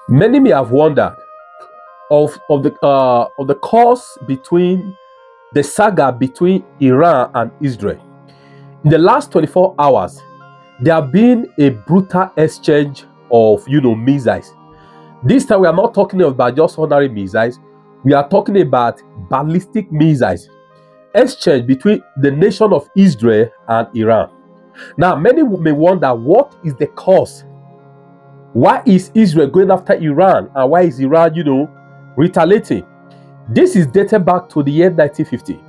Many may have wondered of the cause between the saga between Iran and Israel. In the last 24 hours, there have been a brutal exchange of missiles. This time we are not talking about just ordinary missiles. We are talking about ballistic missiles exchange between the nation of Israel and Iran. Now, many may wonder what is the cause. Why is Israel going after Iran, and why is Iran, retaliating? This is dated back to the year 1950.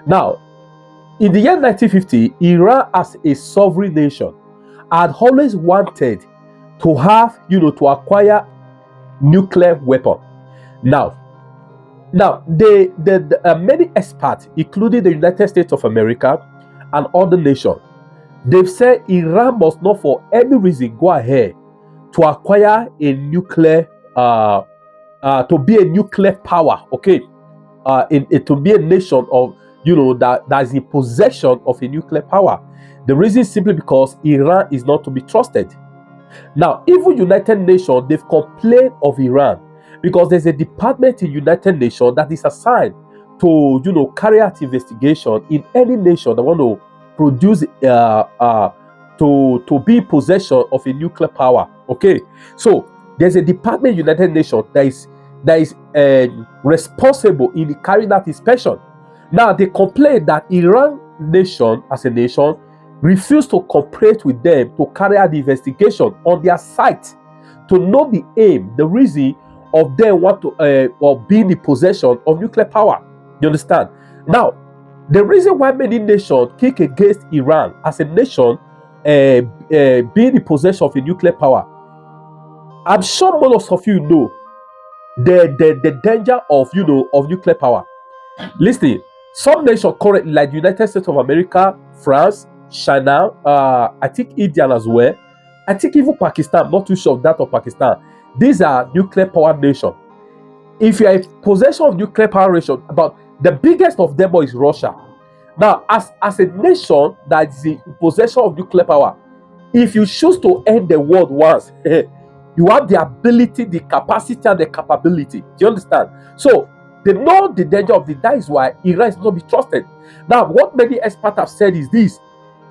Now, in the year 1950, Iran, as a sovereign nation, had always wanted to have, to acquire nuclear weapon. Now, many experts, including the United States of America and other nations, they've said Iran must not, for any reason, go ahead to acquire a nuclear, to be a nuclear power. Okay, to be a nation of, that is in possession of a nuclear power. The reason is simply because Iran is not to be trusted. Now, even United Nations, they've complained of Iran because there's a department in United Nations that is assigned to, carry out investigation in any nation that want to produce, to be in possession of a nuclear power. Okay, so there's a department in United Nations that is responsible in carrying out inspection. Now, they complain that Iran nation, as a nation, refused to cooperate with them to carry out the investigation on their site to know the aim, the reason of them want to or being in possession of nuclear power. You understand? Now, the reason why many nations kick against Iran as a nation being in possession of a nuclear power, I'm sure most of you know the danger of of nuclear power. Listen, some nations currently, like the United States of America, France, China, I think India as well, I think even Pakistan, I'm not too sure of that of Pakistan. These are nuclear power nations. If you are in possession of nuclear power nation, about the biggest of them is Russia. Now, as a nation that is in possession of nuclear power, if you choose to end the world once, you have the ability, the capacity, and the capability. Do you understand? So they know the danger of it. That is why Iran is not to be trusted. Now, what many experts have said is this: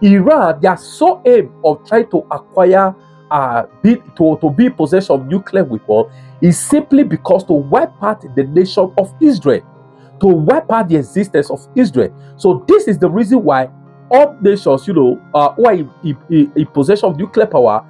Iran, their sole aim of trying to acquire, to be in possession of nuclear weapon is simply because to wipe out the nation of Israel, to wipe out the existence of Israel. So this is the reason why all nations, who are in possession of nuclear power,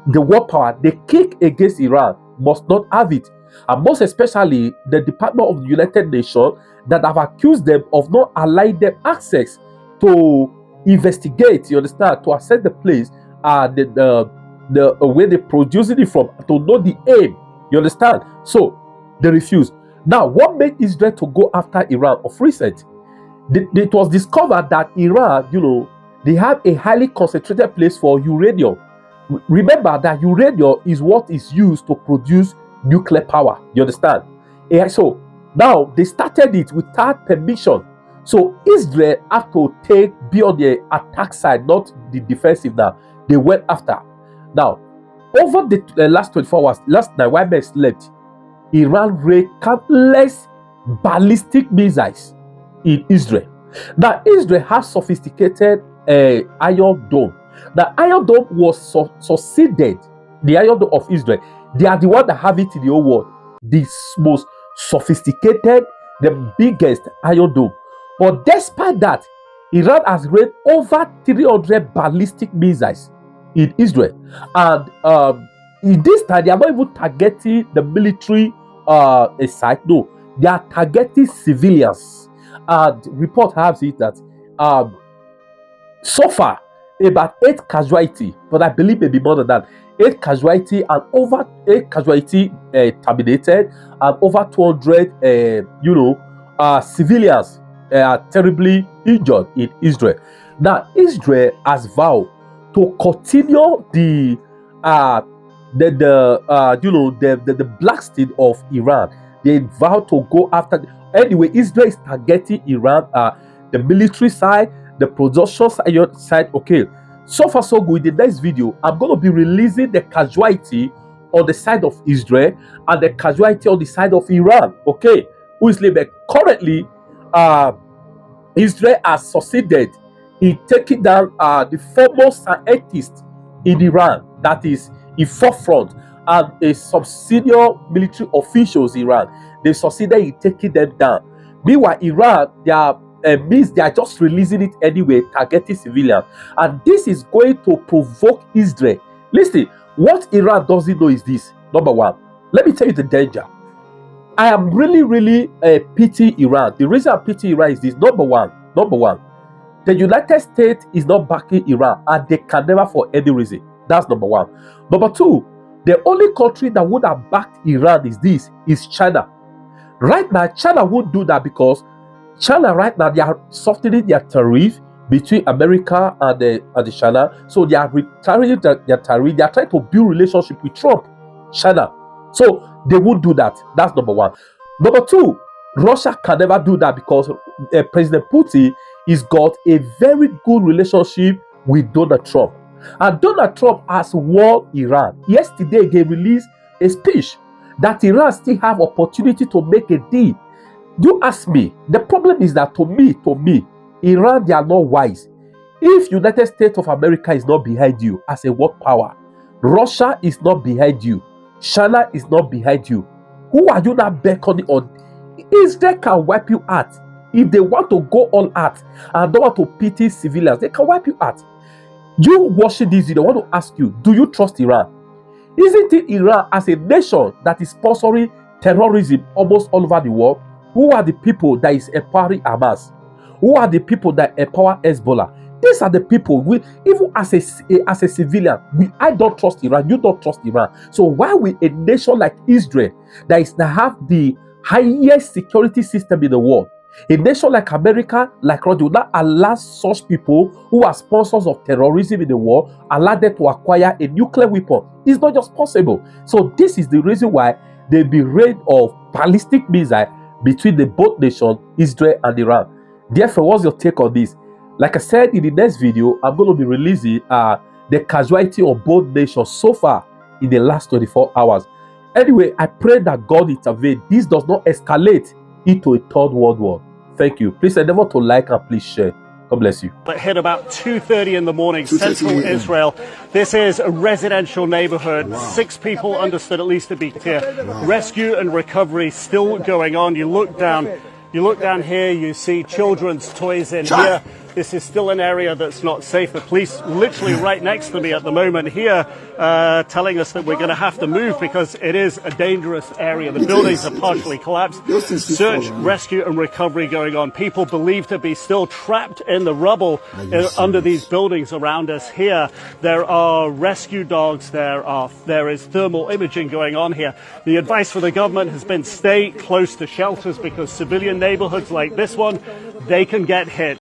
the world power, they kick against Iran, must not have it. And most especially the Department of the United Nations that have accused them of not allowing them access to investigate, you understand, to assess the place, the way they producing it from, to know the aim, you understand. So they refuse. Now, what made Israel to go after Iran of recent? It was discovered that Iran, they have a highly concentrated place for uranium. Remember that uranium is what is used to produce nuclear power. You understand? Yeah, so now they started it without permission. So Israel have to be on the attack side, not the defensive. Now they went after. Now, over the last 24 hours, last night while men slept, Iran raised countless ballistic missiles in Israel. Now, Israel has sophisticated Iron Dome. The Iron Dome was succeeded. The Iron Dome of Israel, they are the one that have it in the whole world. The most sophisticated, the biggest Iron Dome. But despite that, Iran has raised over 300 ballistic missiles in Israel. And in this time, they are not even targeting the military site. No, they are targeting civilians. And report has it that so far, about 8 casualty, but I believe maybe more than that. 8 casualty and over 8 casualty terminated, and over 200 civilians terribly injured in Israel. Now, Israel has vowed to continue the blasting of Iran. They vow to go after. Anyway, Israel is targeting Iran, the military side, the production side. Okay, so far so good. In the next video, I'm going to be releasing the casualty on the side of Israel and the casualty on the side of Iran. Okay, who is living currently? Israel has succeeded in taking down the foremost scientist in Iran, that is in forefront, and some senior military officials in Iran. They succeeded in taking them down. Meanwhile, Iran, they are just releasing it anyway, targeting civilians, and this is going to provoke Israel. Listen, what Iran doesn't know is this. Number one, let me tell you the danger. I am really pity Iran. The reason I pity Iran is this. Number one, the United States is not backing Iran, and they can never for any reason. That's number one. Number two, the only country that would have backed Iran is China. Right now, China won't do that because China right now, they are softening their tariff between America and China. So they are retiring their tariff. They are trying to build relationship with Trump, China. So they won't do that. That's number one. Number two, Russia can never do that because President Putin has got a very good relationship with Donald Trump. And Donald Trump has warned Iran. Yesterday, he released a speech that Iran still have opportunity to make a deal. You ask me, the problem is that to me, Iran, they are not wise. If United States of America is not behind you as a world power, Russia is not behind you, China is not behind you, who are you not beckoning on? Israel can wipe you out. If they want to go all out and don't want to pity civilians, they can wipe you out. You watching this video, I want to ask you, do you trust Iran? Isn't it Iran as a nation that is sponsoring terrorism almost all over the world? Who are the people that is empowering Hamas? Who are the people that empower Hezbollah? These are the people, even as a civilian, I don't trust Iran, you don't trust Iran. So why will a nation like Israel, that have the highest security system in the world, a nation like America, like Russia, will not allow such people who are sponsors of terrorism in the world, allow them to acquire a nuclear weapon? It's not just possible. So this is the reason why there will be rain of ballistic missiles between the both nations, Israel and Iran. Therefore, what's your take on this? Like I said in the next video, I'm going to be releasing the casualty of both nations so far in the last 24 hours. Anyway, I pray that God intervene. This does not escalate into a third world war. Thank you. Please endeavor to like and please share. God bless you. It hit about 2:30 in the morning, central Israel. This is a residential neighborhood. Wow. 6 people understood at least to be here. Wow. Rescue and recovery still going on. You look down here, you see children's toys in here. This is still an area that's not safe. The police literally right next to me at the moment here telling us that we're going to have to move because it is a dangerous area. The buildings are partially collapsed. Search, rescue and recovery going on. People believed to be still trapped in the rubble under these buildings around us here. There are rescue dogs. There is thermal imaging going on here. The advice for the government has been stay close to shelters because civilian neighborhoods like this one, they can get hit.